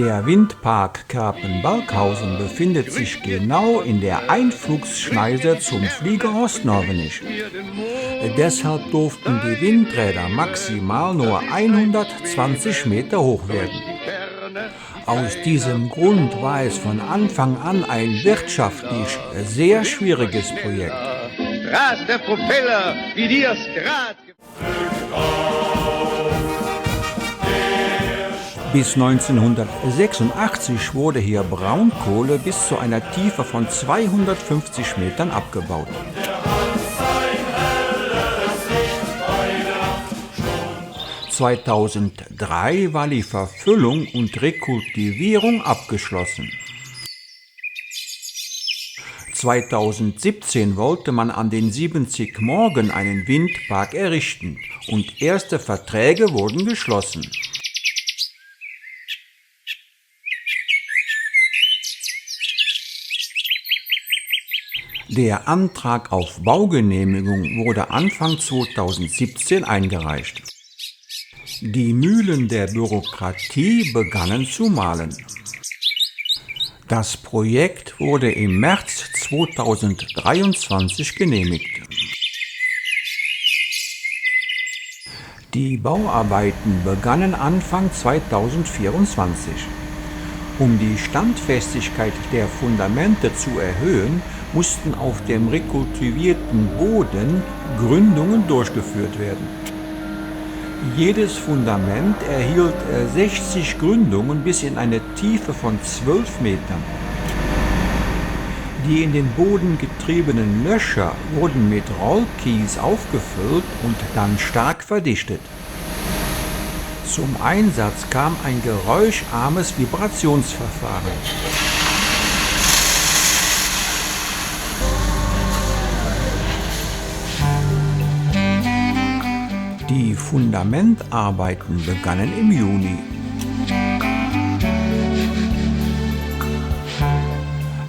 Der Windpark Kerpen-Balkhausen befindet sich genau in der Einflugsschneise zum Fliegerhorst Norvenich. Deshalb durften die Windräder maximal nur 120 Meter hoch werden. Aus diesem Grund war es von Anfang an ein wirtschaftlich sehr schwieriges Projekt. Rast der Propeller, wie dir's grad. Bis 1986 wurde hier Braunkohle bis zu einer Tiefe von 250 Metern abgebaut. (2003) 2003 war die Verfüllung und Rekultivierung abgeschlossen. 2017 wollte man an den 70 Morgen einen Windpark errichten und erste Verträge wurden geschlossen. Der Antrag auf Baugenehmigung wurde Anfang 2017 eingereicht. Die Mühlen der Bürokratie begannen zu mahlen. Das Projekt wurde im März 2023 genehmigt. Die Bauarbeiten begannen Anfang 2024. Um die Standfestigkeit der Fundamente zu erhöhen, mussten auf dem rekultivierten Boden Gründungen durchgeführt werden. Jedes Fundament erhielt 60 Gründungen bis in eine Tiefe von 12 Metern. Die in den Boden getriebenen Löcher wurden mit Rollkies aufgefüllt und dann stark verdichtet. Zum Einsatz kam ein geräuscharmes Vibrationsverfahren. Die Fundamentarbeiten begannen im Juni.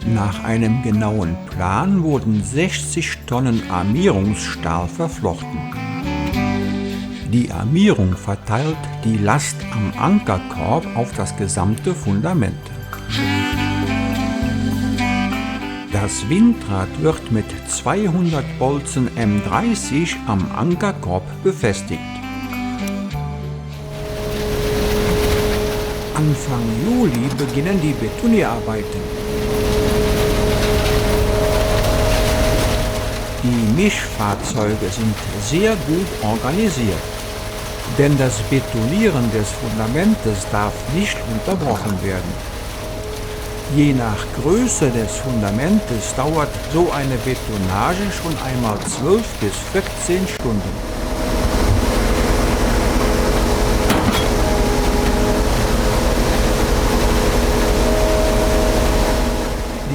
Nach einem genauen Plan wurden 60 Tonnen Armierungsstahl verflochten. Die Armierung verteilt die Last am Ankerkorb auf das gesamte Fundament. Das Windrad wird mit 200 Bolzen M30 am Ankerkorb befestigt. Anfang Juli beginnen die Betonierarbeiten. Die Mischfahrzeuge sind sehr gut organisiert, denn das Betonieren des Fundamentes darf nicht unterbrochen werden. Je nach Größe des Fundamentes dauert so eine Betonage schon einmal 12 bis 14 Stunden.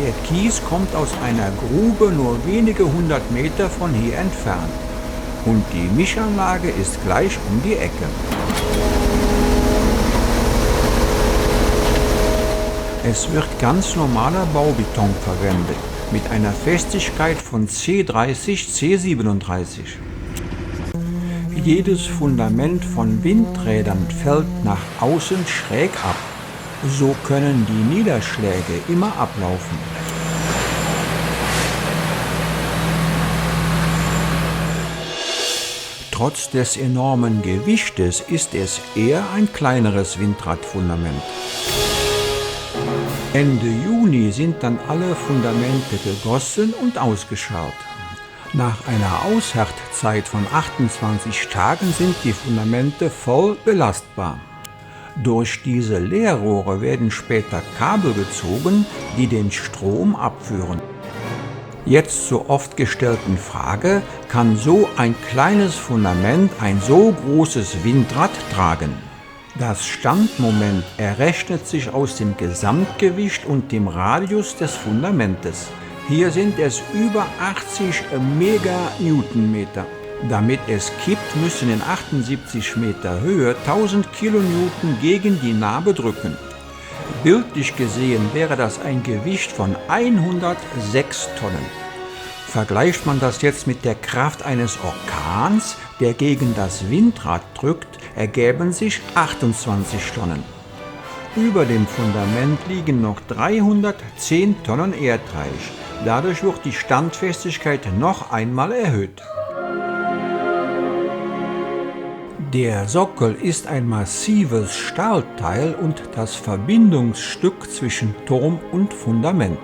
Der Kies kommt aus einer Grube nur wenige 100 Meter von hier entfernt und die Mischanlage ist gleich um die Ecke. Es wird ganz normaler Baubeton verwendet, mit einer Festigkeit von C30, C37. Jedes Fundament von Windrädern fällt nach außen schräg ab. So können die Niederschläge immer ablaufen. Trotz des enormen Gewichtes ist es eher ein kleineres Windradfundament. Ende Juni sind dann alle Fundamente gegossen und ausgescharrt. Nach einer Aushärtzeit von 28 Tagen sind die Fundamente voll belastbar. Durch diese Leerrohre werden später Kabel gezogen, die den Strom abführen. Jetzt zur oft gestellten Frage: Kann so ein kleines Fundament ein so großes Windrad tragen? Das Standmoment errechnet sich aus dem Gesamtgewicht und dem Radius des Fundamentes. Hier sind es über 80 Meganewtonmeter. Damit es kippt, müssen in 78 Meter Höhe 1000 Kilonewton gegen die Narbe drücken. Bildlich gesehen wäre das ein Gewicht von 106 Tonnen. Vergleicht man das jetzt mit der Kraft eines Orkans, der gegen das Windrad drückt, ergäben sich 28 Tonnen. Über dem Fundament liegen noch 310 Tonnen Erdreich. Dadurch wird die Standfestigkeit noch einmal erhöht. Der Sockel ist ein massives Stahlteil und das Verbindungsstück zwischen Turm und Fundament.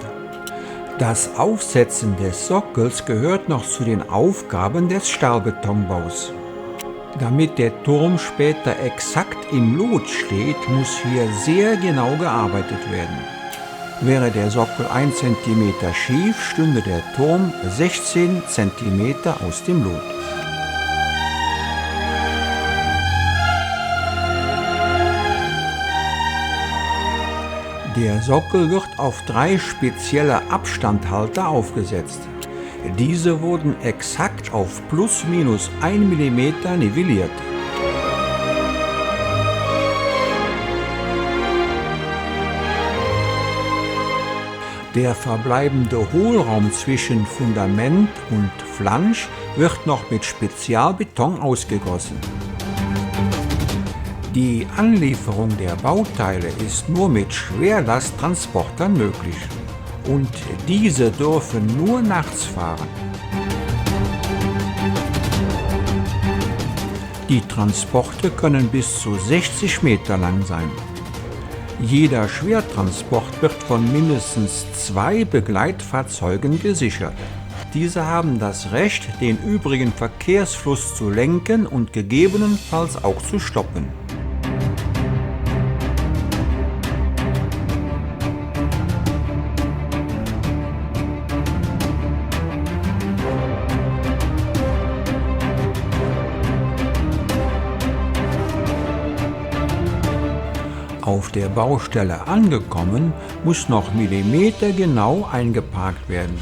Das Aufsetzen des Sockels gehört noch zu den Aufgaben des Stahlbetonbaus. Damit der Turm später exakt im Lot steht, muss hier sehr genau gearbeitet werden. Wäre der Sockel 1 cm schief, stünde der Turm 16 cm aus dem Lot. Der Sockel wird auf 3 spezielle Abstandhalter aufgesetzt. Diese wurden exakt auf ±1 mm nivelliert. Der verbleibende Hohlraum zwischen Fundament und Flansch wird noch mit Spezialbeton ausgegossen. Die Anlieferung der Bauteile ist nur mit Schwerlasttransportern möglich und diese dürfen nur nachts fahren. Die Transporte können bis zu 60 Meter lang sein. Jeder Schwertransport wird von mindestens 2 Begleitfahrzeugen gesichert. Diese haben das Recht, den übrigen Verkehrsfluss zu lenken und gegebenenfalls auch zu stoppen. Auf der Baustelle angekommen, muss noch millimetergenau eingeparkt werden.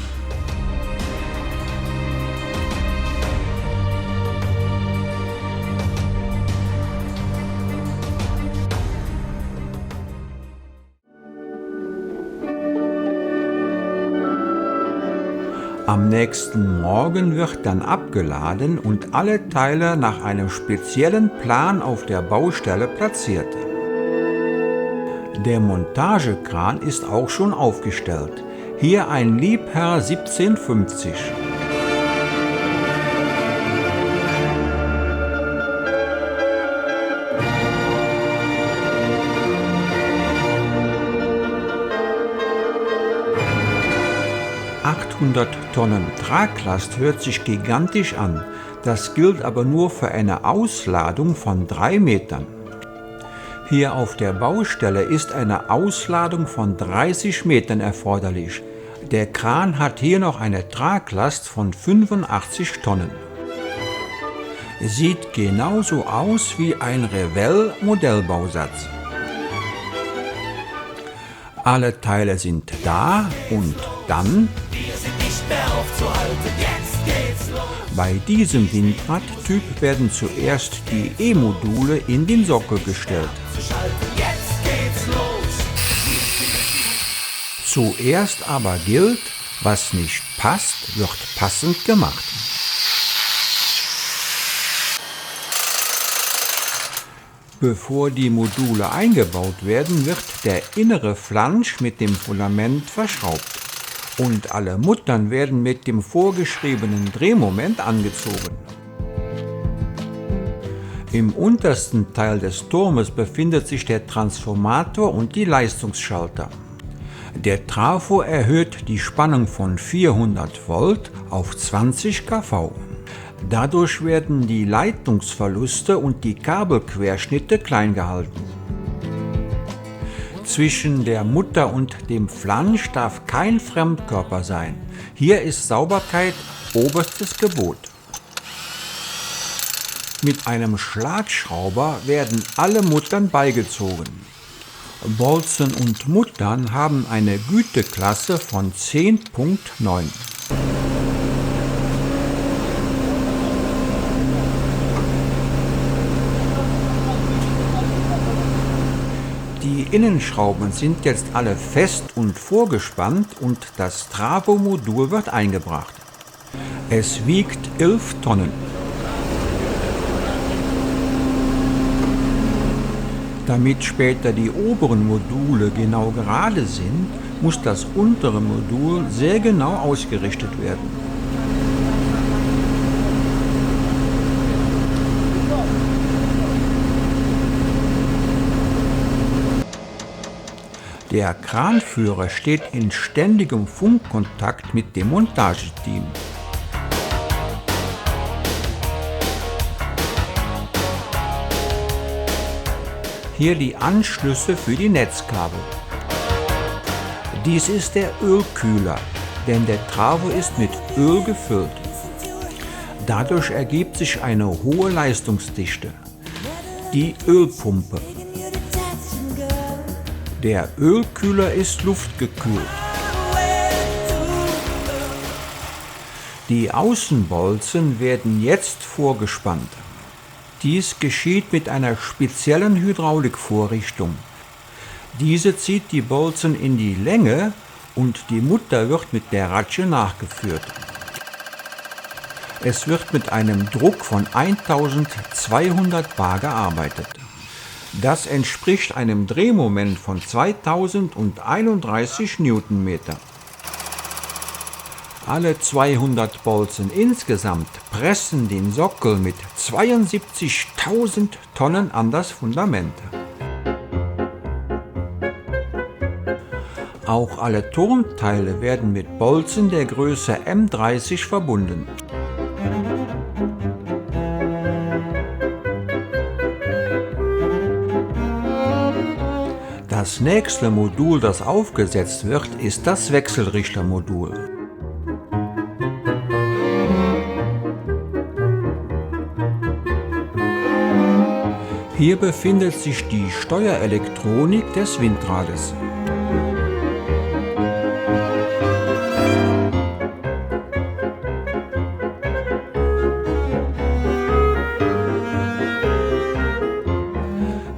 Am nächsten Morgen wird dann abgeladen und alle Teile nach einem speziellen Plan auf der Baustelle platziert. Der Montagekran ist auch schon aufgestellt. Hier ein Liebherr 1750. Tonnen Traglast hört sich gigantisch an. Das gilt aber nur für eine Ausladung von 3 Metern. Hier auf der Baustelle ist eine Ausladung von 30 Metern erforderlich. Der Kran hat hier noch eine Traglast von 85 Tonnen. Sieht genauso aus wie ein Revell-Modellbausatz. Alle Teile sind da und dann bei diesem Windradtyp werden zuerst die E-Module in den Sockel gestellt. Zuerst aber gilt, was nicht passt, wird passend gemacht. Bevor die Module eingebaut werden, wird der innere Flansch mit dem Fundament verschraubt. Und alle Muttern werden mit dem vorgeschriebenen Drehmoment angezogen. Im untersten Teil des Turmes befindet sich der Transformator und die Leistungsschalter. Der Trafo erhöht die Spannung von 400 Volt auf 20 kV. Dadurch werden die Leitungsverluste und die Kabelquerschnitte klein gehalten. Zwischen der Mutter und dem Flansch darf kein Fremdkörper sein. Hier ist Sauberkeit oberstes Gebot. Mit einem Schlagschrauber werden alle Muttern beigezogen. Bolzen und Muttern haben eine Güteklasse von 10.9. Die Innenschrauben sind jetzt alle fest und vorgespannt und das Trafo-Modul wird eingebracht. Es wiegt 11 Tonnen. Damit später die oberen Module genau gerade sind, muss das untere Modul sehr genau ausgerichtet werden. Der Kranführer steht in ständigem Funkkontakt mit dem Montageteam. Hier die Anschlüsse für die Netzkabel. Dies ist der Ölkühler, denn der Travo ist mit Öl gefüllt. Dadurch ergibt sich eine hohe Leistungsdichte. Die Ölpumpe. Der Ölkühler ist luftgekühlt. Die Außenbolzen werden jetzt vorgespannt. Dies geschieht mit einer speziellen Hydraulikvorrichtung. Diese zieht die Bolzen in die Länge und die Mutter wird mit der Ratsche nachgeführt. Es wird mit einem Druck von 1200 bar gearbeitet. Das entspricht einem Drehmoment von 2031 Newtonmeter. Alle 200 Bolzen insgesamt pressen den Sockel mit 72.000 Tonnen an das Fundament. Auch alle Turmteile werden mit Bolzen der Größe M30 verbunden. Das nächste Modul, das aufgesetzt wird, ist das Wechselrichtermodul. Hier befindet sich die Steuerelektronik des Windrades.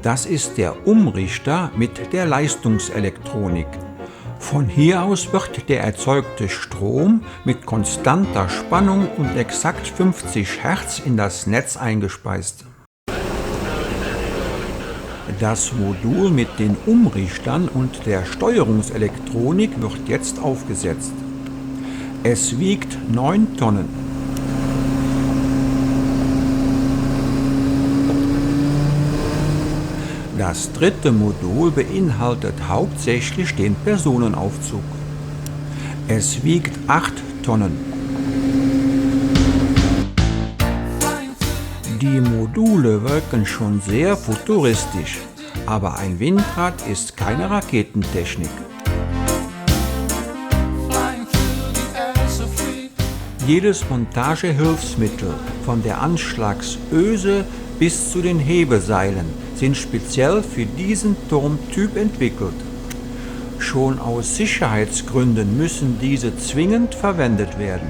Das ist der Umrichter mit der Leistungselektronik. Von hier aus wird der erzeugte Strom mit konstanter Spannung und exakt 50 Hertz in das Netz eingespeist. Das Modul mit den Umrichtern und der Steuerungselektronik wird jetzt aufgesetzt. Es wiegt 9 Tonnen. Das dritte Modul beinhaltet hauptsächlich den Personenaufzug. Es wiegt 8 Tonnen. Die Module wirken schon sehr futuristisch, aber ein Windrad ist keine Raketentechnik. Jedes Montagehilfsmittel, von der Anschlagsöse bis zu den Hebeseilen, sind speziell für diesen Turmtyp entwickelt. Schon aus Sicherheitsgründen müssen diese zwingend verwendet werden.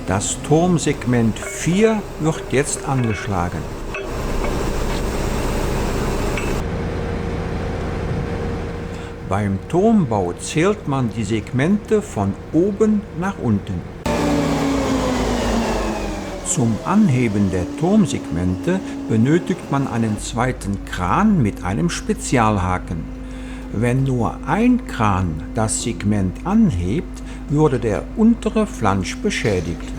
Das Turmsegment 4 wird jetzt angeschlagen. Beim Turmbau zählt man die Segmente von oben nach unten. Zum Anheben der Turmsegmente benötigt man einen zweiten Kran mit einem Spezialhaken. Wenn nur ein Kran das Segment anhebt, würde der untere Flansch beschädigt.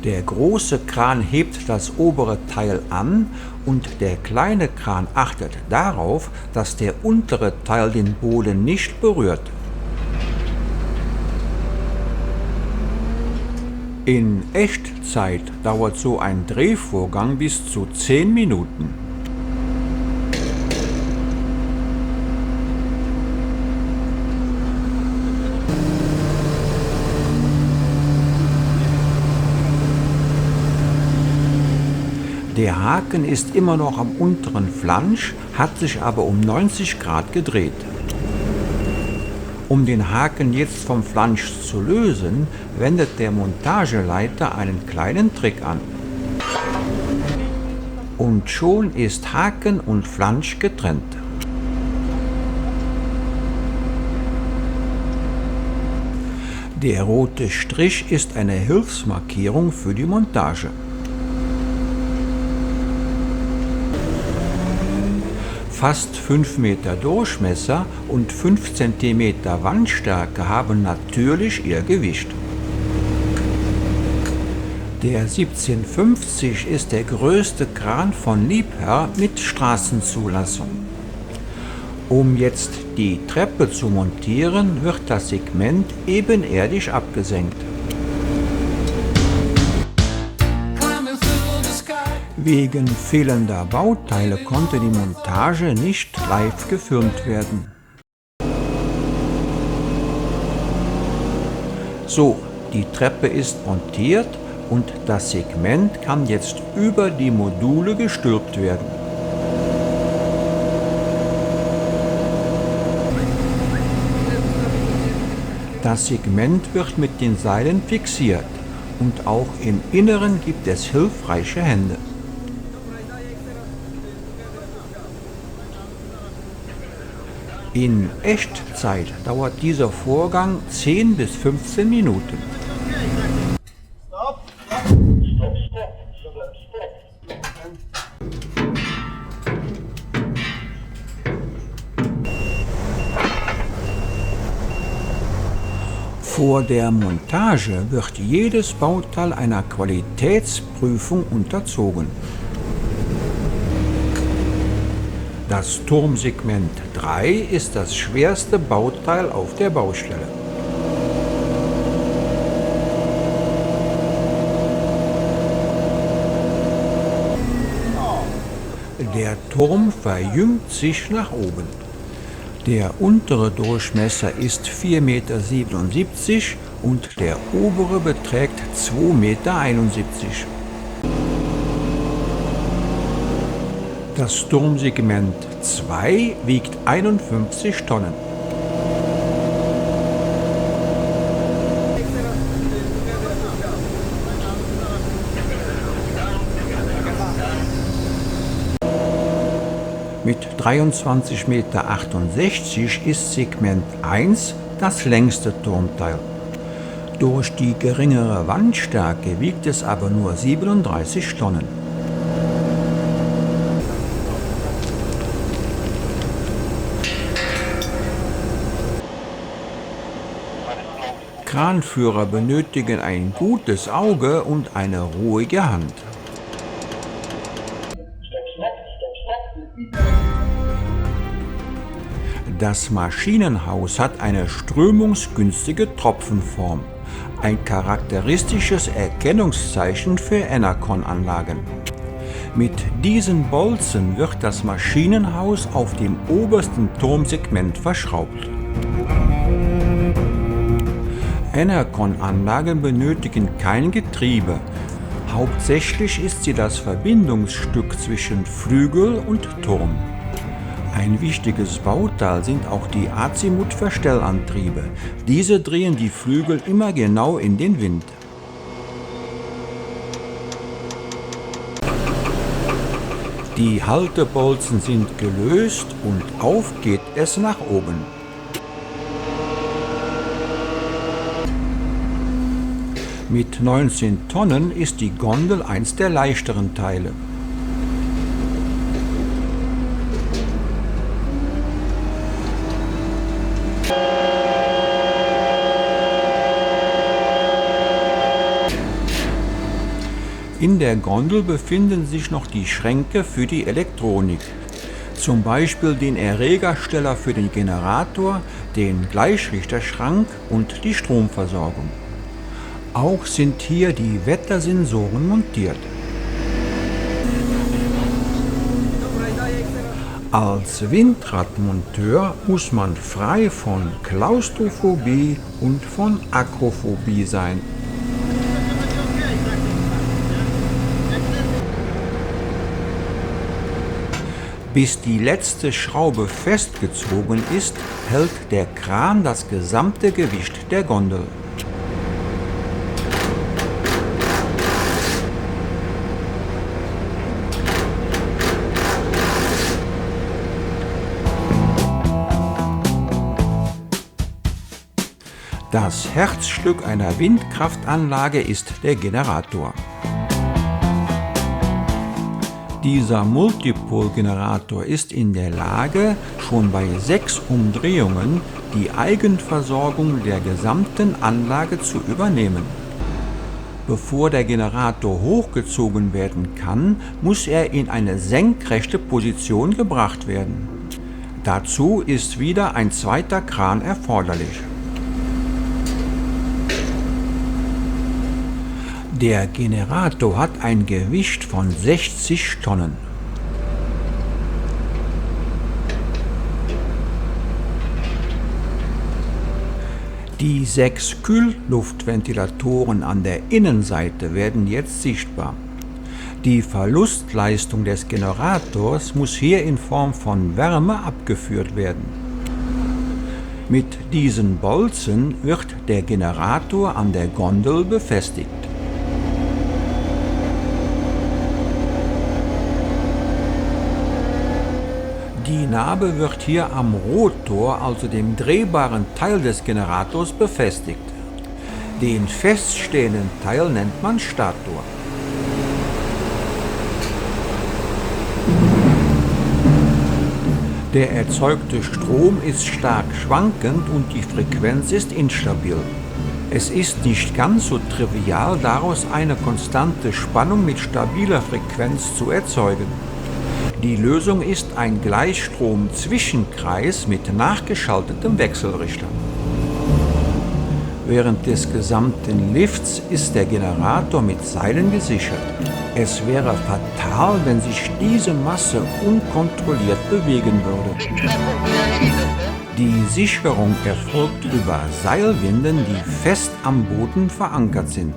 Der große Kran hebt das obere Teil an und der kleine Kran achtet darauf, dass der untere Teil den Boden nicht berührt. In Echtzeit dauert so ein Drehvorgang bis zu 10 Minuten. Der Haken ist immer noch am unteren Flansch, hat sich aber um 90 Grad gedreht. Um den Haken jetzt vom Flansch zu lösen, wendet der Montageleiter einen kleinen Trick an. Und schon ist Haken und Flansch getrennt. Der rote Strich ist eine Hilfsmarkierung für die Montage. Fast 5 Meter Durchmesser und 5 cm Wandstärke haben natürlich ihr Gewicht. Der 1750 ist der größte Kran von Liebherr mit Straßenzulassung. Um jetzt die Treppe zu montieren, wird das Segment ebenerdig abgesenkt. Wegen fehlender Bauteile konnte die Montage nicht live gefilmt werden. So, die Treppe ist montiert und das Segment kann jetzt über die Module gestülpt werden. Das Segment wird mit den Seilen fixiert und auch im Inneren gibt es hilfreiche Hände. In Echtzeit dauert dieser Vorgang 10 bis 15 Minuten. Vor der Montage wird jedes Bauteil einer Qualitätsprüfung unterzogen. Das Turmsegment 3 ist das schwerste Bauteil auf der Baustelle. Der Turm verjüngt sich nach oben. Der untere Durchmesser ist 4,77 Meter und der obere beträgt 2,71 Meter. Das Turmsegment 2 wiegt 51 Tonnen. Mit 23,68 Meter ist Segment 1 das längste Turmteil. Durch die geringere Wandstärke wiegt es aber nur 37 Tonnen. Kranführer benötigen ein gutes Auge und eine ruhige Hand. Das Maschinenhaus hat eine strömungsgünstige Tropfenform, ein charakteristisches Erkennungszeichen für Enercon-Anlagen. Mit diesen Bolzen wird das Maschinenhaus auf dem obersten Turmsegment verschraubt. Enercon-Anlagen benötigen kein Getriebe. Hauptsächlich ist sie das Verbindungsstück zwischen Flügel und Turm. Ein wichtiges Bauteil sind auch die Azimut-Verstellantriebe. Diese drehen die Flügel immer genau in den Wind. Die Haltebolzen sind gelöst und auf geht es nach oben. Mit 19 Tonnen ist die Gondel eins der leichteren Teile. In der Gondel befinden sich noch die Schränke für die Elektronik, zum Beispiel den Erregersteller für den Generator, den Gleichrichterschrank und die Stromversorgung. Auch sind hier die Wettersensoren montiert. Als Windradmonteur muss man frei von Klaustrophobie und von Akrophobie sein. Bis die letzte Schraube festgezogen ist, hält der Kran das gesamte Gewicht der Gondel. Das Herzstück einer Windkraftanlage ist der Generator. Dieser Multipol-Generator ist in der Lage, schon bei 6 Umdrehungen die Eigenversorgung der gesamten Anlage zu übernehmen. Bevor der Generator hochgezogen werden kann, muss er in eine senkrechte Position gebracht werden. Dazu ist wieder ein zweiter Kran erforderlich. Der Generator hat ein Gewicht von 60 Tonnen. Die 6 Kühlluftventilatoren an der Innenseite werden jetzt sichtbar. Die Verlustleistung des Generators muss hier in Form von Wärme abgeführt werden. Mit diesen Bolzen wird der Generator an der Gondel befestigt. Die Nabe wird hier am Rotor, also dem drehbaren Teil des Generators, befestigt. Den feststehenden Teil nennt man Stator. Der erzeugte Strom ist stark schwankend und die Frequenz ist instabil. Es ist nicht ganz so trivial, daraus eine konstante Spannung mit stabiler Frequenz zu erzeugen. Die Lösung ist ein Gleichstrom-Zwischenkreis mit nachgeschaltetem Wechselrichter. Während des gesamten Lifts ist der Generator mit Seilen gesichert. Es wäre fatal, wenn sich diese Masse unkontrolliert bewegen würde. Die Sicherung erfolgt über Seilwinden, die fest am Boden verankert sind.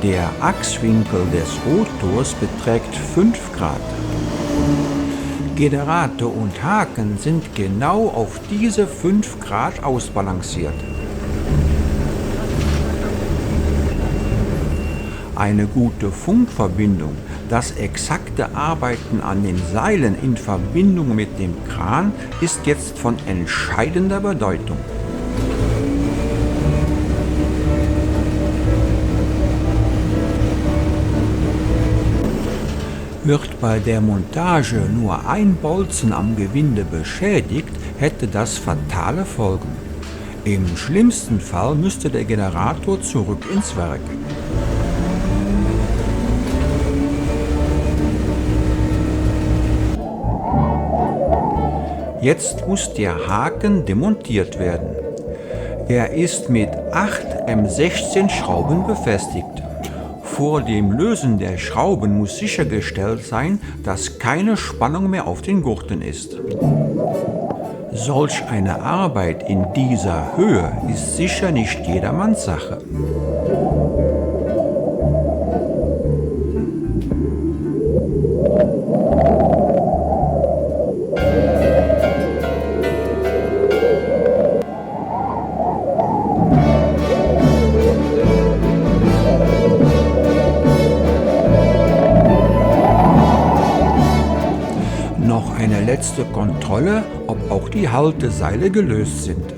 Der Achswinkel des Rotors beträgt 5 Grad. Generator und Haken sind genau auf diese 5 Grad ausbalanciert. Eine gute Funkverbindung, das exakte Arbeiten an den Seilen in Verbindung mit dem Kran ist jetzt von entscheidender Bedeutung. Wird bei der Montage nur ein Bolzen am Gewinde beschädigt, hätte das fatale Folgen. Im schlimmsten Fall müsste der Generator zurück ins Werk. Jetzt muss der Haken demontiert werden. Er ist mit 8 M16 Schrauben befestigt. Vor dem Lösen der Schrauben muss sichergestellt sein, dass keine Spannung mehr auf den Gurten ist. Solch eine Arbeit in dieser Höhe ist sicher nicht jedermanns Sache. Eine letzte Kontrolle, ob auch die Halteseile gelöst sind.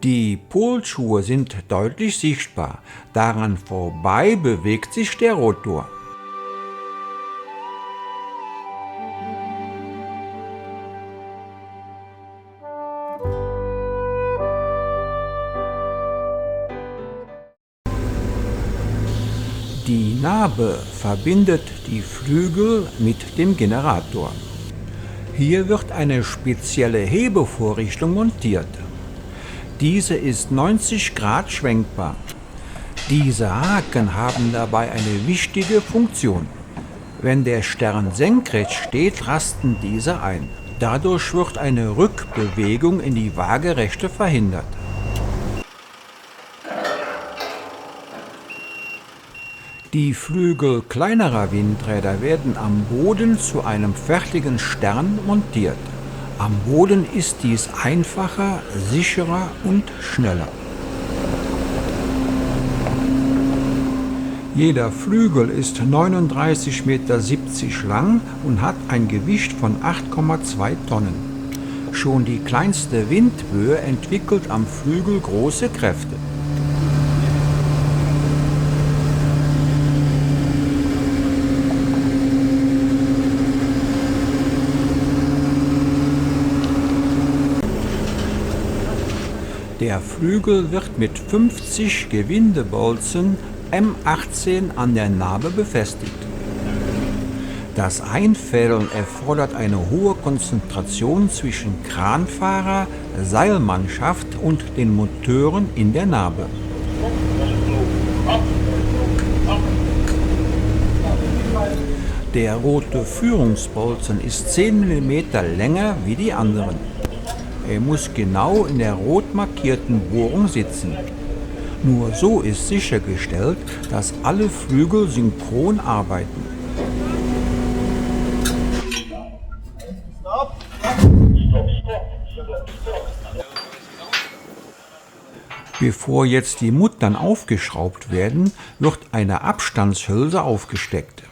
Die Polschuhe sind deutlich sichtbar. Daran vorbei bewegt sich der Rotor. Die Nabe verbindet die Flügel mit dem Generator. Hier wird eine spezielle Hebevorrichtung montiert. Diese ist 90 Grad schwenkbar. Diese Haken haben dabei eine wichtige Funktion. Wenn der Stern senkrecht steht, rasten diese ein. Dadurch wird eine Rückbewegung in die Waagerechte verhindert. Die Flügel kleinerer Windräder werden am Boden zu einem fertigen Stern montiert. Am Boden ist dies einfacher, sicherer und schneller. Jeder Flügel ist 39,70 Meter lang und hat ein Gewicht von 8,2 Tonnen. Schon die kleinste Windböe entwickelt am Flügel große Kräfte. Der Flügel wird mit 50 Gewindebolzen M18 an der Nabe befestigt. Das Einfädeln erfordert eine hohe Konzentration zwischen Kranfahrer, Seilmannschaft und den Moteuren in der Nabe. Der rote Führungsbolzen ist 10 mm länger wie die anderen. Er muss genau in der rot markierten Bohrung sitzen. Nur so ist sichergestellt, dass alle Flügel synchron arbeiten. Bevor jetzt die Muttern aufgeschraubt werden, wird eine Abstandshülse aufgesteckt.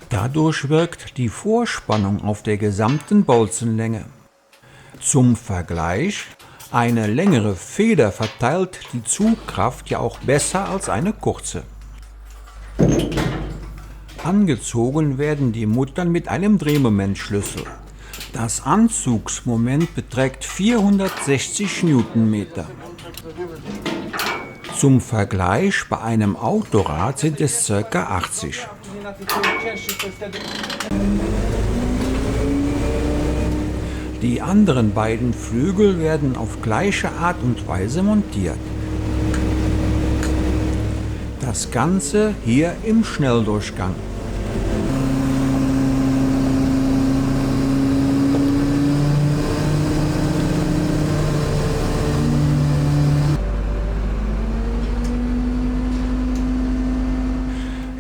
Dadurch wirkt die Vorspannung auf der gesamten Bolzenlänge. Zum Vergleich: Eine längere Feder verteilt die Zugkraft ja auch besser als eine kurze. Angezogen werden die Muttern mit einem Drehmomentschlüssel. Das Anzugsmoment beträgt 460 Newtonmeter. Zum Vergleich: Bei einem Autorad sind es ca. 80. Die anderen beiden Flügel werden auf gleiche Art und Weise montiert. Das Ganze hier im Schnelldurchgang.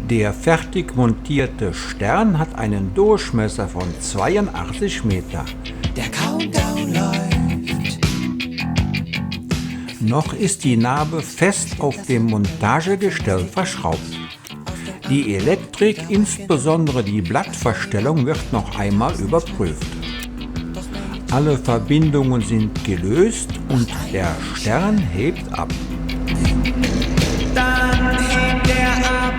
Der fertig montierte Stern hat einen Durchmesser von 82 Meter. Der Countdown läuft. Noch ist die Nabe fest auf dem Montagegestell verschraubt. Die Elektrik, insbesondere die Blattverstellung, wird noch einmal überprüft. Alle Verbindungen sind gelöst und der Stern hebt ab. Dann hebt er ab.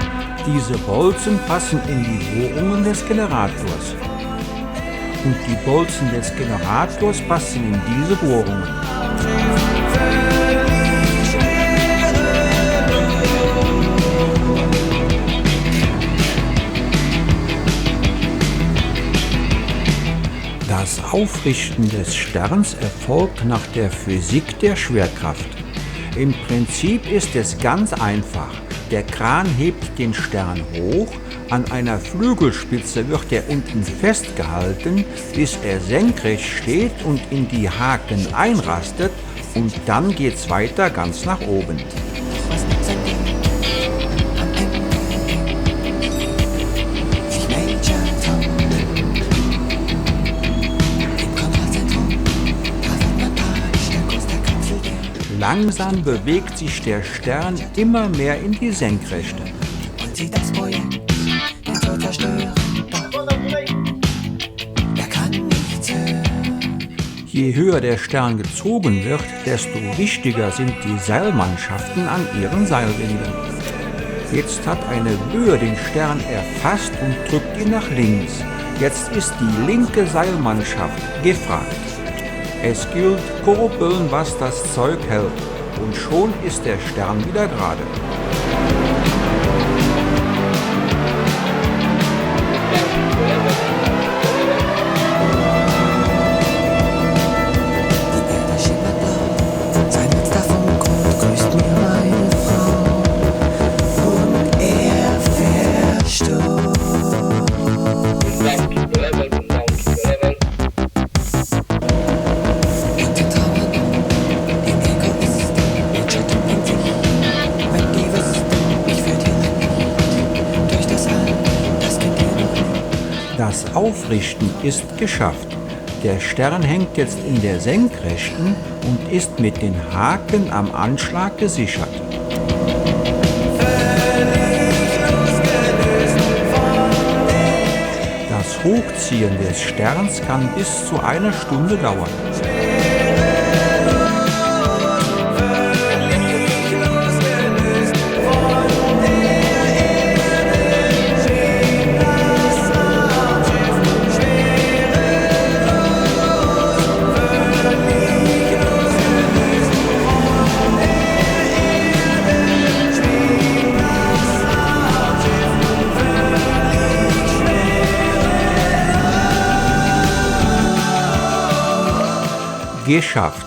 Diese Bolzen passen in die Bohrungen des Generators. Und die Bolzen des Generators passen in diese Bohrungen. Das Aufrichten des Sterns erfolgt nach der Physik der Schwerkraft. Im Prinzip ist es ganz einfach. Der Kran hebt den Stern hoch, an einer Flügelspitze wird er unten festgehalten, bis er senkrecht steht und in die Haken einrastet, und dann geht's weiter ganz nach oben. Langsam bewegt sich der Stern immer mehr in die Senkrechte. Und sie das Projekt, der soll zerstören, doch er kann nichts hören. Je höher der Stern gezogen wird, desto wichtiger sind die Seilmannschaften an ihren Seilwinden. Jetzt hat eine Böe den Stern erfasst und drückt ihn nach links. Jetzt ist die linke Seilmannschaft gefragt. Es gilt, kurbeln, was das Zeug hält, und schon ist der Stern wieder gerade. Die Erde schimmert blau, sein letzter Funken grüßt mir meine Frau, und er verstummt. Und den Trauer, den Egoist, den Schatten in sich, wenn die Das Aufrichten ist geschafft. Der Stern hängt jetzt in der Senkrechten und ist mit den Haken am Anschlag gesichert. Das Hochziehen des Sterns kann bis zu einer Stunde dauern. Geschafft.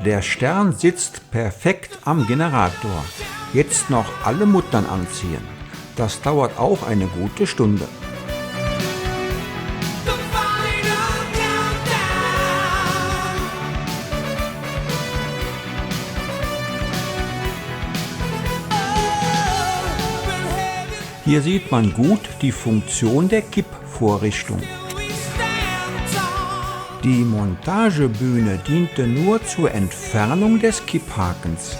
Der Stern sitzt perfekt am Generator. Jetzt noch alle Muttern anziehen. Das dauert auch eine gute Stunde. Hier sieht man gut die Funktion der Kippvorrichtung. Die Montagebühne diente nur zur Entfernung des Kipphakens.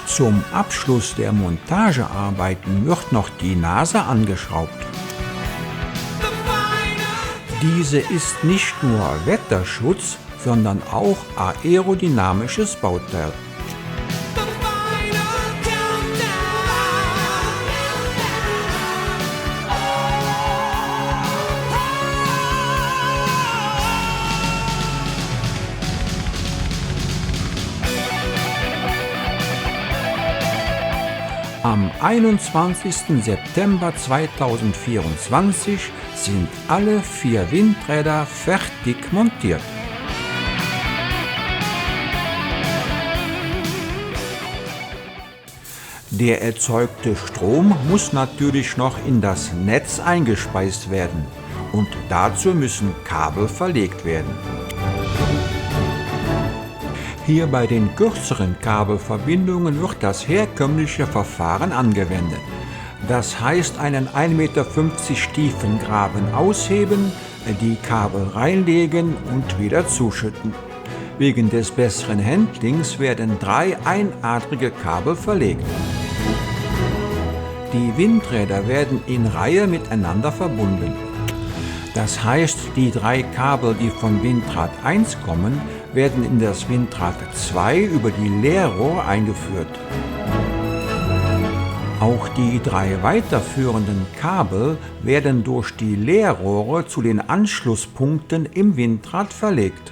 Zum Abschluss der Montagearbeiten wird noch die Nase angeschraubt. Diese ist nicht nur Wetterschutz, sondern auch aerodynamisches Bauteil. Am 21. September 2024 sind alle 4 Windräder fertig montiert. Der erzeugte Strom muss natürlich noch in das Netz eingespeist werden und dazu müssen Kabel verlegt werden. Hier bei den kürzeren Kabelverbindungen wird das herkömmliche Verfahren angewendet. Das heißt, einen 1,50 Meter tiefen Graben ausheben, die Kabel reinlegen und wieder zuschütten. Wegen des besseren Handlings werden 3 einadrige Kabel verlegt. Die Windräder werden in Reihe miteinander verbunden. Das heißt, die 3 Kabel, die vom Windrad 1 kommen, werden in das Windrad 2 über die Leerrohre eingeführt. Auch die 3 weiterführenden Kabel werden durch die Leerrohre zu den Anschlusspunkten im Windrad verlegt.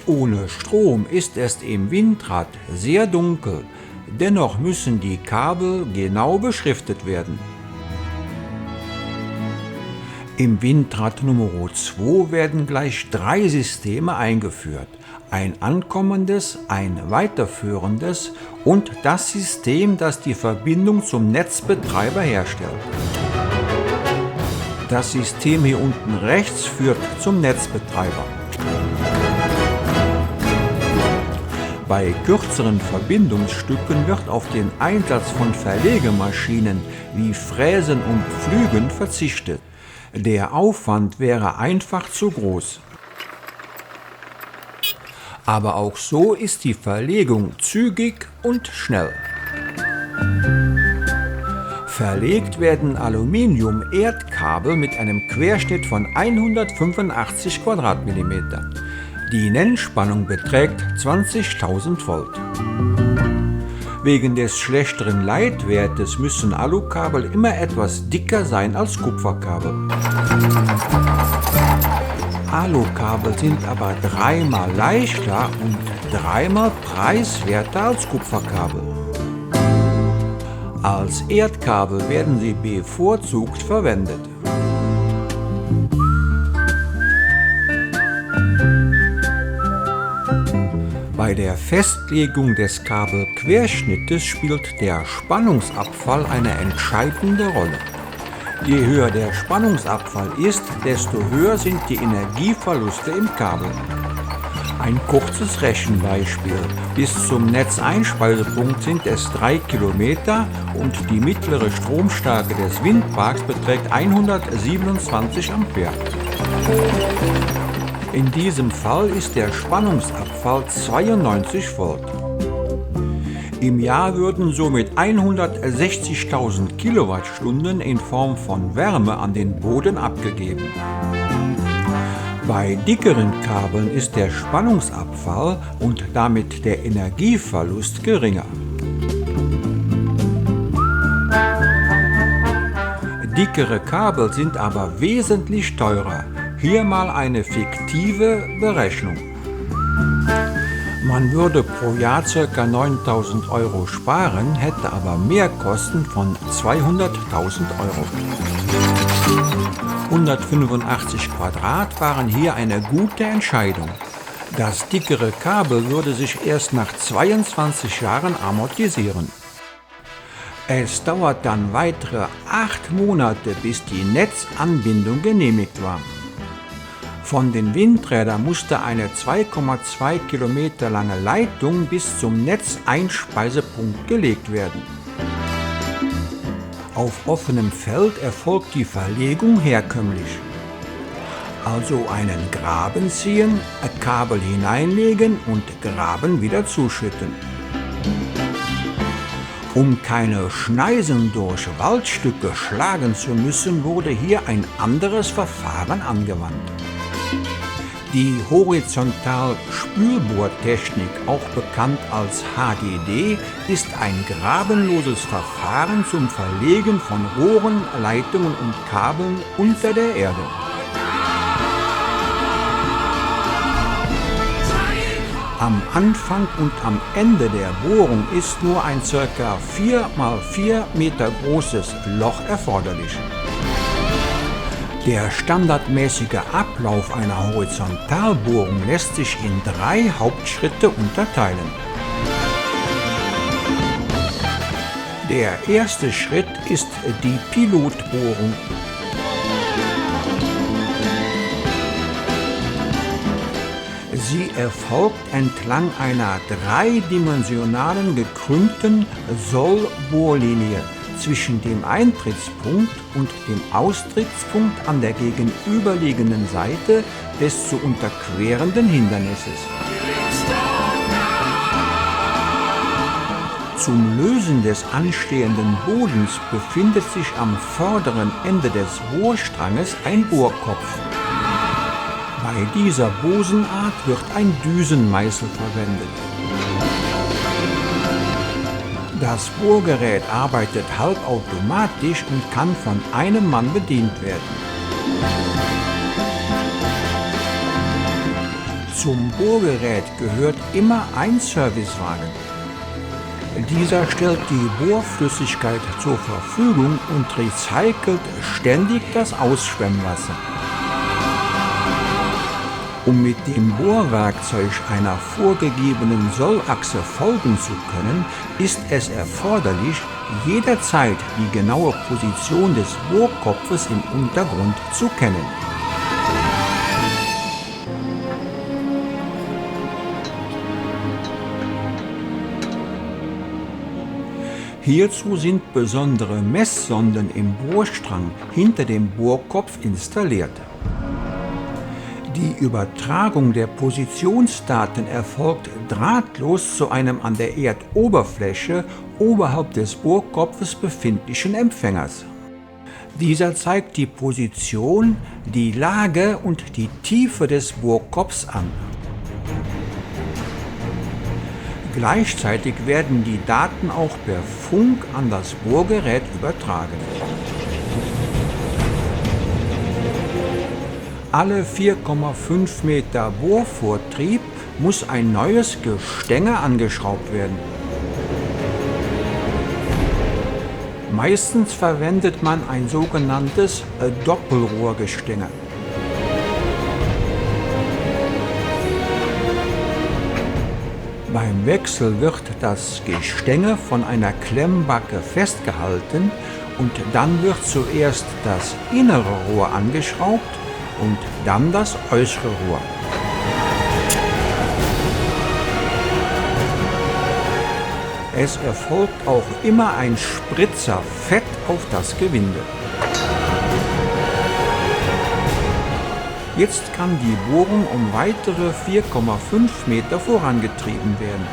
Ohne Strom ist es im Windrad sehr dunkel, dennoch müssen die Kabel genau beschriftet werden. Im Windrad Nummer 2 werden gleich 3 Systeme eingeführt. Ein ankommendes, ein weiterführendes und das System, das die Verbindung zum Netzbetreiber herstellt. Das System hier unten rechts führt zum Netzbetreiber. Bei kürzeren Verbindungsstücken wird auf den Einsatz von Verlegemaschinen wie Fräsen und Pflügen verzichtet. Der Aufwand wäre einfach zu groß. Aber auch so ist die Verlegung zügig und schnell. Verlegt werden Aluminium-Erdkabel mit einem Querschnitt von 185 Quadratmillimeter. Die Nennspannung beträgt 20.000 Volt. Wegen des schlechteren Leitwertes müssen Alukabel immer etwas dicker sein als Kupferkabel. Alukabel sind aber 3-mal leichter und 3-mal preiswerter als Kupferkabel. Als Erdkabel werden sie bevorzugt verwendet. Bei Bei der Festlegung des Kabelquerschnittes spielt der Spannungsabfall eine entscheidende Rolle. Je höher der Spannungsabfall ist, desto höher sind die Energieverluste im Kabel. Ein kurzes Rechenbeispiel. Bis zum Netzeinspeisepunkt sind es 3 Kilometer und die mittlere Stromstärke des Windparks beträgt 127 Ampere. In diesem Fall ist der Spannungsabfall 92 Volt. Im Jahr würden somit 160.000 Kilowattstunden in Form von Wärme an den Boden abgegeben. Bei dickeren Kabeln ist der Spannungsabfall und damit der Energieverlust geringer. Dickere Kabel sind aber wesentlich teurer. Hier mal eine fiktive Berechnung. Man würde pro Jahr ca. 9.000 Euro sparen, hätte aber Mehrkosten von 200.000 Euro. 185 Quadrat waren hier eine gute Entscheidung. Das dickere Kabel würde sich erst nach 22 Jahren amortisieren. Es dauert dann weitere 8 Monate, bis die Netzanbindung genehmigt war. Von den Windrädern musste eine 2,2 Kilometer lange Leitung bis zum Netzeinspeisepunkt gelegt werden. Auf offenem Feld erfolgt die Verlegung herkömmlich. Also einen Graben ziehen, ein Kabel hineinlegen und Graben wieder zuschütten. Um keine Schneisen durch Waldstücke schlagen zu müssen, wurde hier ein anderes Verfahren angewandt. Die Horizontal-Spülbohrtechnik, auch bekannt als HGD, ist ein grabenloses Verfahren zum Verlegen von Rohren, Leitungen und Kabeln unter der Erde. Am Anfang und am Ende der Bohrung ist nur ein ca. 4 x 4 Meter großes Loch erforderlich. Der standardmäßige Ablauf einer Horizontalbohrung lässt sich in 3 Hauptschritte unterteilen. Der erste Schritt ist die Pilotbohrung. Sie erfolgt entlang einer dreidimensionalen gekrümmten Sollbohrlinie zwischen dem Eintrittspunkt und dem Austrittspunkt an der gegenüberliegenden Seite des zu unterquerenden Hindernisses. Zum Lösen des anstehenden Bodens befindet sich am vorderen Ende des Bohrstranges ein Bohrkopf. Bei dieser Bosenart wird ein Düsenmeißel verwendet. Das Bohrgerät arbeitet halbautomatisch und kann von einem Mann bedient werden. Zum Bohrgerät gehört immer ein Servicewagen. Dieser stellt die Bohrflüssigkeit zur Verfügung und recycelt ständig das Ausschwemmwasser. Um mit dem Bohrwerkzeug einer vorgegebenen Sollachse folgen zu können, ist es erforderlich, jederzeit die genaue Position des Bohrkopfes im Untergrund zu kennen. Hierzu sind besondere Messsonden im Bohrstrang hinter dem Bohrkopf installiert. Die Übertragung der Positionsdaten erfolgt drahtlos zu einem an der Erdoberfläche oberhalb des Bohrkopfes befindlichen Empfängers. Dieser zeigt die Position, die Lage und die Tiefe des Bohrkopfs an. Gleichzeitig werden die Daten auch per Funk an das Bohrgerät übertragen. Alle 4,5 Meter Bohrvortrieb muss ein neues Gestänge angeschraubt werden. Meistens verwendet man ein sogenanntes Doppelrohrgestänge. Beim Wechsel wird das Gestänge von einer Klemmbacke festgehalten und dann wird zuerst das innere Rohr angeschraubt und dann das äußere Rohr. Es erfolgt auch immer ein Spritzer Fett auf das Gewinde. Jetzt kann die Bohrung um weitere 4,5 Meter vorangetrieben werden.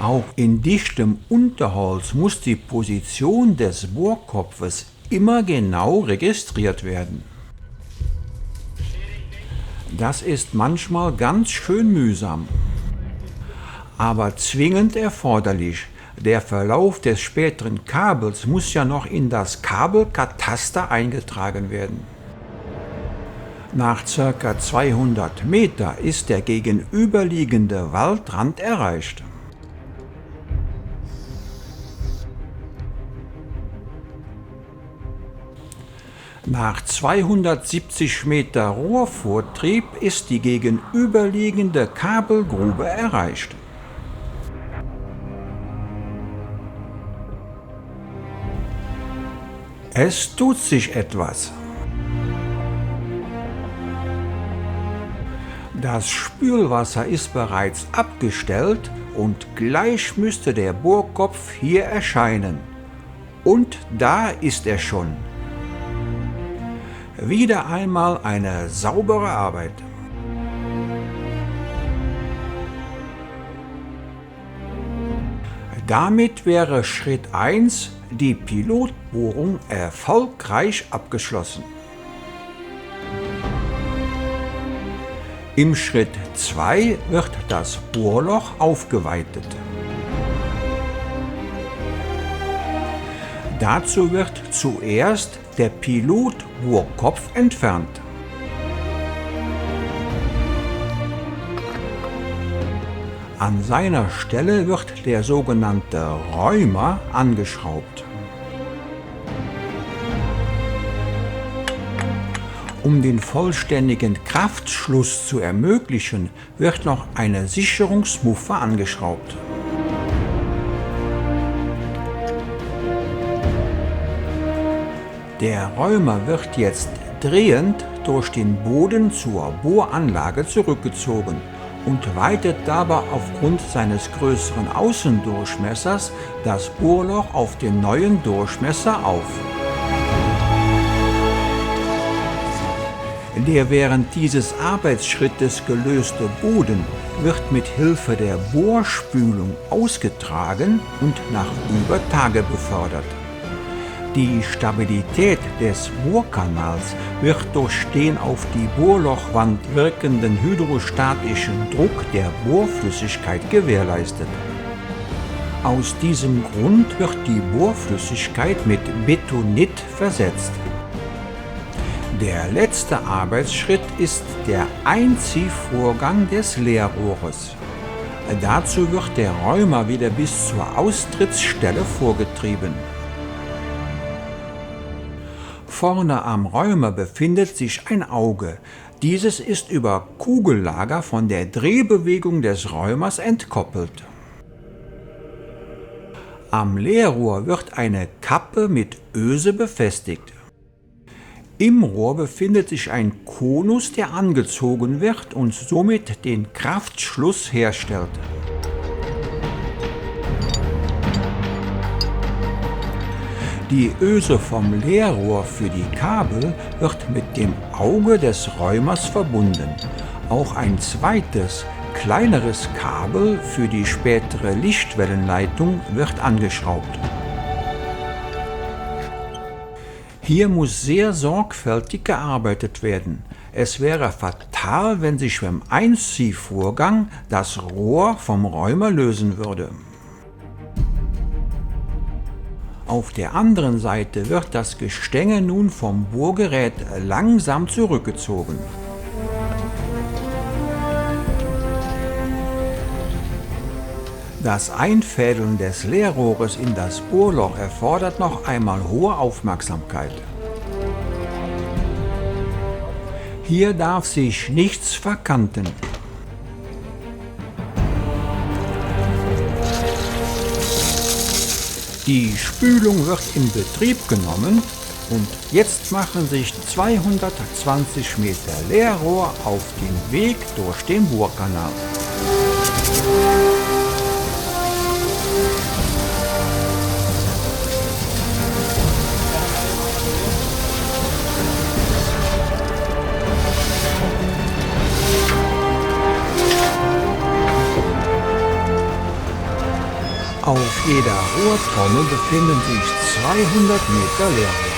Auch in dichtem Unterholz muss die Position des Bohrkopfes immer genau registriert werden. Das ist manchmal ganz schön mühsam, aber zwingend erforderlich. Der Verlauf des späteren Kabels muss ja noch in das Kabelkataster eingetragen werden. Nach ca. 200 Meter ist der gegenüberliegende Waldrand erreicht. Nach 270 Meter Rohrvortrieb ist die gegenüberliegende Kabelgrube erreicht. Es tut sich etwas. Das Spülwasser ist bereits abgestellt und gleich müsste der Bohrkopf hier erscheinen. Und da ist er schon. Wieder einmal eine saubere Arbeit. Damit wäre Schritt 1, die Pilotbohrung, erfolgreich abgeschlossen. Im Schritt 2 wird das Bohrloch aufgeweitet. Dazu wird zuerst der Pilotbohrkopf entfernt. An seiner Stelle wird der sogenannte Räumer angeschraubt. Um den vollständigen Kraftschluss zu ermöglichen, wird noch eine Sicherungsmuffe angeschraubt. Der Räumer wird jetzt drehend durch den Boden zur Bohranlage zurückgezogen und weitet dabei aufgrund seines größeren Außendurchmessers das Bohrloch auf den neuen Durchmesser auf. Der während dieses Arbeitsschrittes gelöste Boden wird mit Hilfe der Bohrspülung ausgetragen und nach über Tage befördert. Die Stabilität des Bohrkanals wird durch den auf die Bohrlochwand wirkenden hydrostatischen Druck der Bohrflüssigkeit gewährleistet. Aus diesem Grund wird die Bohrflüssigkeit mit Betonit versetzt. Der letzte Arbeitsschritt ist der Einziehvorgang des Leerrohres. Dazu wird der Räumer wieder bis zur Austrittsstelle vorgetrieben. Vorne am Räumer befindet sich ein Auge. Dieses ist über Kugellager von der Drehbewegung des Räumers entkoppelt. Am Leerrohr wird eine Kappe mit Öse befestigt. Im Rohr befindet sich ein Konus, der angezogen wird und somit den Kraftschluss herstellt. Die Öse vom Leerrohr für die Kabel wird mit dem Auge des Räumers verbunden. Auch ein zweites, kleineres Kabel für die spätere Lichtwellenleitung wird angeschraubt. Hier muss sehr sorgfältig gearbeitet werden. Es wäre fatal, wenn sich beim Einziehvorgang das Rohr vom Räumer lösen würde. Auf der anderen Seite wird das Gestänge nun vom Bohrgerät langsam zurückgezogen. Das Einfädeln des Leerrohres in das Bohrloch erfordert noch einmal hohe Aufmerksamkeit. Hier darf sich nichts verkanten. Die Spülung wird in Betrieb genommen und jetzt machen sich 220 Meter Leerrohr auf den Weg durch den Burgkanal. Auf jeder Rohrtrommel befinden sich 200 Meter Leerrohr.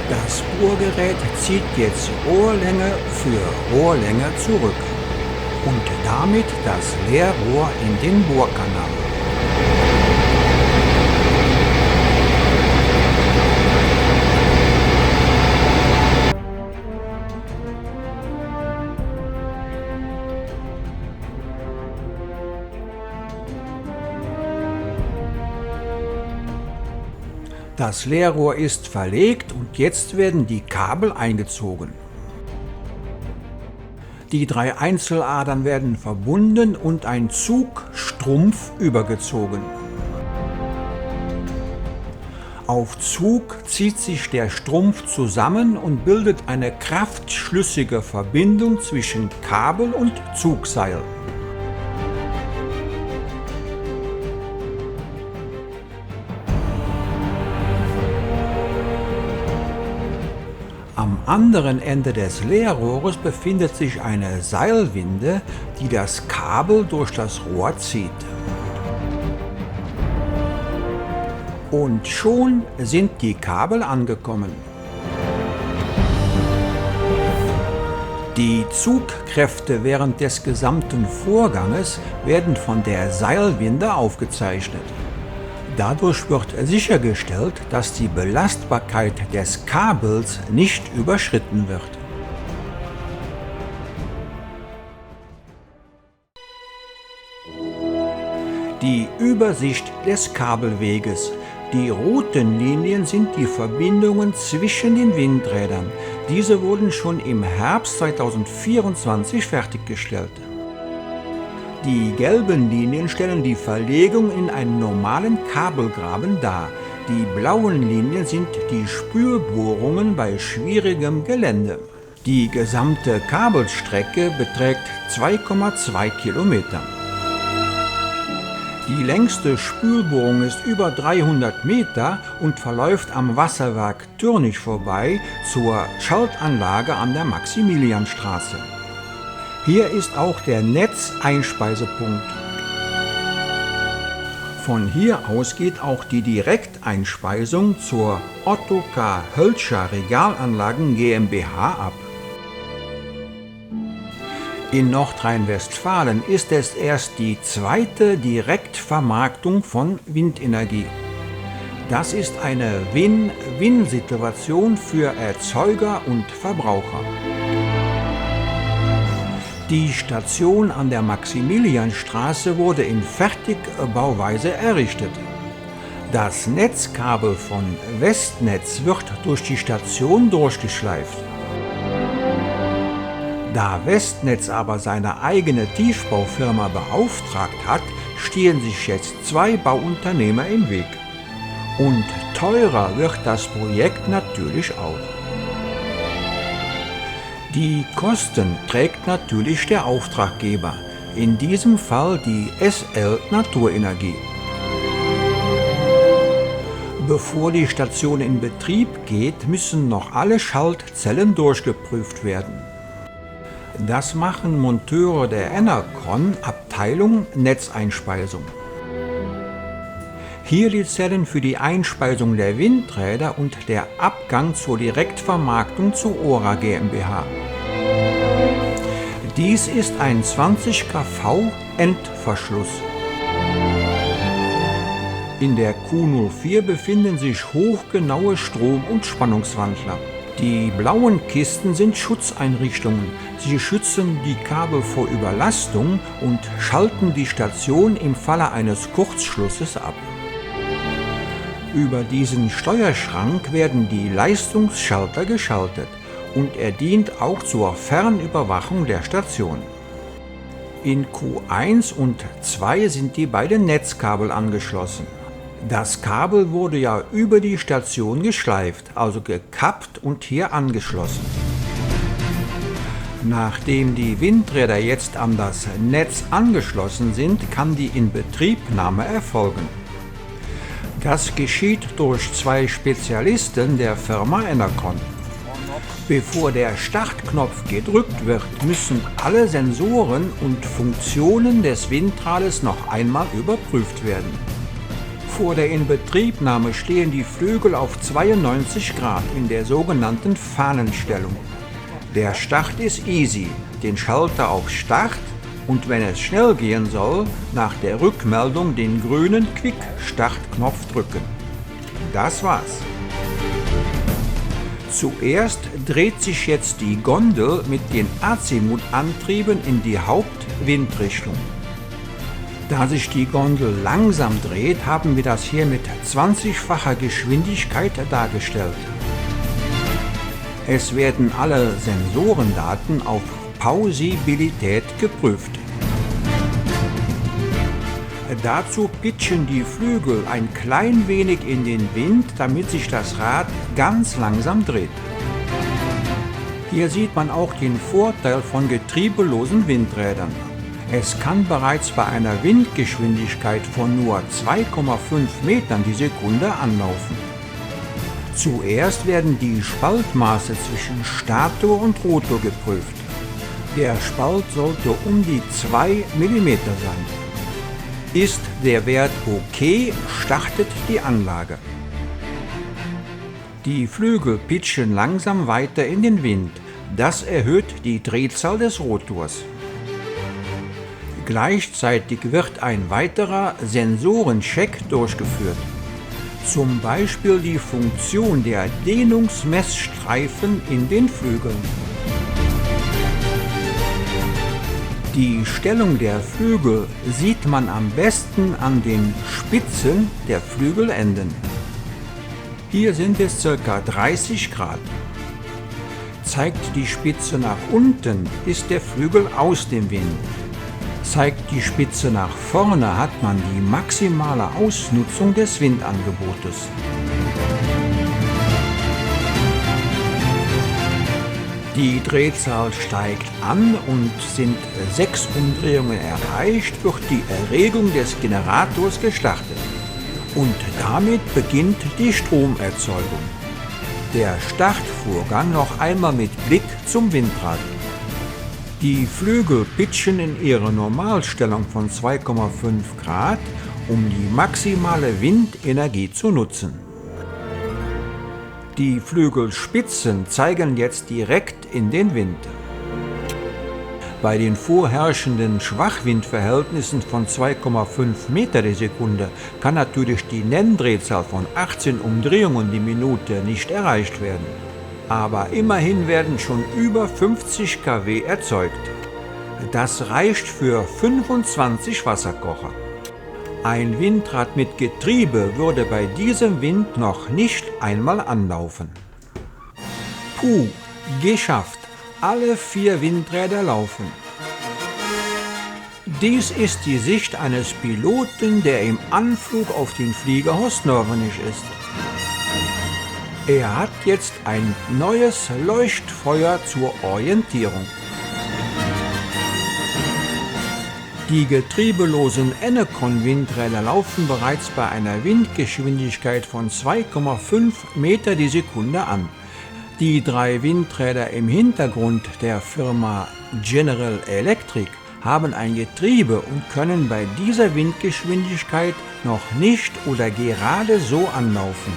Das Bohrgerät zieht jetzt Rohrlänge für Rohrlänge zurück und damit das Leerrohr in den Bohrkanal. Das Leerrohr ist verlegt und jetzt werden die Kabel eingezogen. Die 3 Einzeladern werden verbunden und ein Zugstrumpf übergezogen. Auf Zug zieht sich der Strumpf zusammen und bildet eine kraftschlüssige Verbindung zwischen Kabel und Zugseil. Am anderen Ende des Leerrohres befindet sich eine Seilwinde, die das Kabel durch das Rohr zieht. Und schon sind die Kabel angekommen. Die Zugkräfte während des gesamten Vorganges werden von der Seilwinde aufgezeichnet. Dadurch wird sichergestellt, dass die Belastbarkeit des Kabels nicht überschritten wird. Die Übersicht des Kabelweges. Die roten Linien sind die Verbindungen zwischen den Windrädern. Diese wurden schon im Herbst 2024 fertiggestellt. Die gelben Linien stellen die Verlegung in einen normalen Kabelgraben dar. Die blauen Linien sind die Spülbohrungen bei schwierigem Gelände. Die gesamte Kabelstrecke beträgt 2,2 Kilometer. Die längste Spülbohrung ist über 300 Meter und verläuft am Wasserwerk Türnich vorbei zur Schaltanlage an der Maximilianstraße. Hier ist auch der Netzeinspeisepunkt. Von hier aus geht auch die Direkteinspeisung zur Otto K. Hölscher Regalanlagen GmbH ab. In Nordrhein-Westfalen ist es erst die zweite Direktvermarktung von Windenergie. Das ist eine Win-Win-Situation für Erzeuger und Verbraucher. Die Station an der Maximilianstraße wurde in Fertigbauweise errichtet. Das Netzkabel von Westnetz wird durch die Station durchgeschleift. Da Westnetz aber seine eigene Tiefbaufirma beauftragt hat, stehen sich jetzt 2 Bauunternehmer im Weg. Und teurer wird das Projekt natürlich auch. Die Kosten trägt natürlich der Auftraggeber, in diesem Fall die SL Naturenergie. Bevor die Station in Betrieb geht, müssen noch alle Schaltzellen durchgeprüft werden. Das machen Monteure der Enercon, Abteilung Netzeinspeisung. Hier die Zellen für die Einspeisung der Windräder und der Abgang zur Direktvermarktung zur ORA GmbH. Dies ist ein 20 kV Endverschluss. In der Q04 befinden sich hochgenaue Strom- und Spannungswandler. Die blauen Kisten sind Schutzeinrichtungen. Sie schützen die Kabel vor Überlastung und schalten die Station im Falle eines Kurzschlusses ab. Über diesen Steuerschrank werden die Leistungsschalter geschaltet und er dient auch zur Fernüberwachung der Station. In Q1 und 2 sind die beiden Netzkabel angeschlossen. Das Kabel wurde ja über die Station geschleift, also gekappt und hier angeschlossen. Nachdem die Windräder jetzt an das Netz angeschlossen sind, kann die Inbetriebnahme erfolgen. Das geschieht durch 2 Spezialisten der Firma Enercon. Bevor der Startknopf gedrückt wird, müssen alle Sensoren und Funktionen des Windrades noch einmal überprüft werden. Vor der Inbetriebnahme stehen die Flügel auf 92 Grad in der sogenannten Fahnenstellung. Der Start ist easy, den Schalter auf Start und wenn es schnell gehen soll, nach der Rückmeldung den grünen Quick-Start-Knopf drücken. Das war's. Zuerst dreht sich jetzt die Gondel mit den Azimutantrieben in die Hauptwindrichtung. Da sich die Gondel langsam dreht, haben wir das hier mit 20-facher Geschwindigkeit dargestellt. Es werden alle Sensorendaten auf Pausibilität geprüft. Dazu pitchen die Flügel ein klein wenig in den Wind, damit sich das Rad ganz langsam dreht. Hier sieht man auch den Vorteil von getriebelosen Windrädern. Es kann bereits bei einer Windgeschwindigkeit von nur 2,5 Metern die Sekunde anlaufen. Zuerst werden die Spaltmaße zwischen Stator und Rotor geprüft. Der Spalt sollte um die 2 mm sein. Ist der Wert okay, startet die Anlage. Die Flügel pitchen langsam weiter in den Wind. Das erhöht die Drehzahl des Rotors. Gleichzeitig wird ein weiterer Sensorencheck durchgeführt. Zum Beispiel die Funktion der Dehnungsmessstreifen in den Flügeln. Die Stellung der Flügel sieht man am besten an den Spitzen der Flügelenden. Hier sind es ca. 30 Grad. Zeigt die Spitze nach unten, ist der Flügel aus dem Wind. Zeigt die Spitze nach vorne, hat man die maximale Ausnutzung des Windangebotes. Die Drehzahl steigt an und sind 6 Umdrehungen erreicht, wird die Erregung des Generators gestartet. Und damit beginnt die Stromerzeugung. Der Startvorgang noch einmal mit Blick zum Windrad. Die Flügel pitchen in ihrer Normalstellung von 2,5 Grad, um die maximale Windenergie zu nutzen. Die Flügelspitzen zeigen jetzt direkt in den Wind. Bei den vorherrschenden Schwachwindverhältnissen von 2,5 Meter die Sekunde kann natürlich die Nenndrehzahl von 18 Umdrehungen die Minute nicht erreicht werden. Aber immerhin werden schon über 50 kW erzeugt. Das reicht für 25 Wasserkocher. Ein Windrad mit Getriebe würde bei diesem Wind noch nicht einmal anlaufen. Puh, geschafft! Alle 4 Windräder laufen. Dies ist die Sicht eines Piloten, der im Anflug auf den Flieger Horst-Norvenich ist. Er hat jetzt ein neues Leuchtfeuer zur Orientierung. Die getriebelosen Enercon-Windräder laufen bereits bei einer Windgeschwindigkeit von 2,5 Meter die Sekunde an. Die 3 Windräder im Hintergrund der Firma General Electric haben ein Getriebe und können bei dieser Windgeschwindigkeit noch nicht oder gerade so anlaufen.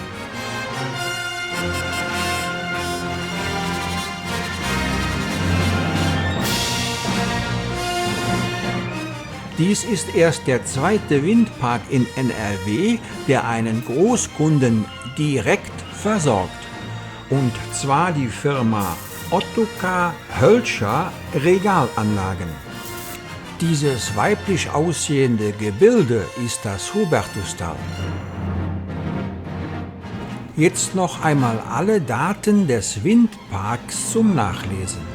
Dies ist erst der zweite Windpark in NRW, der einen Großkunden direkt versorgt. Und zwar die Firma Ottokar Hölscher Regalanlagen. Dieses weiblich aussehende Gebilde ist das Hubertustal. Jetzt noch einmal alle Daten des Windparks zum Nachlesen.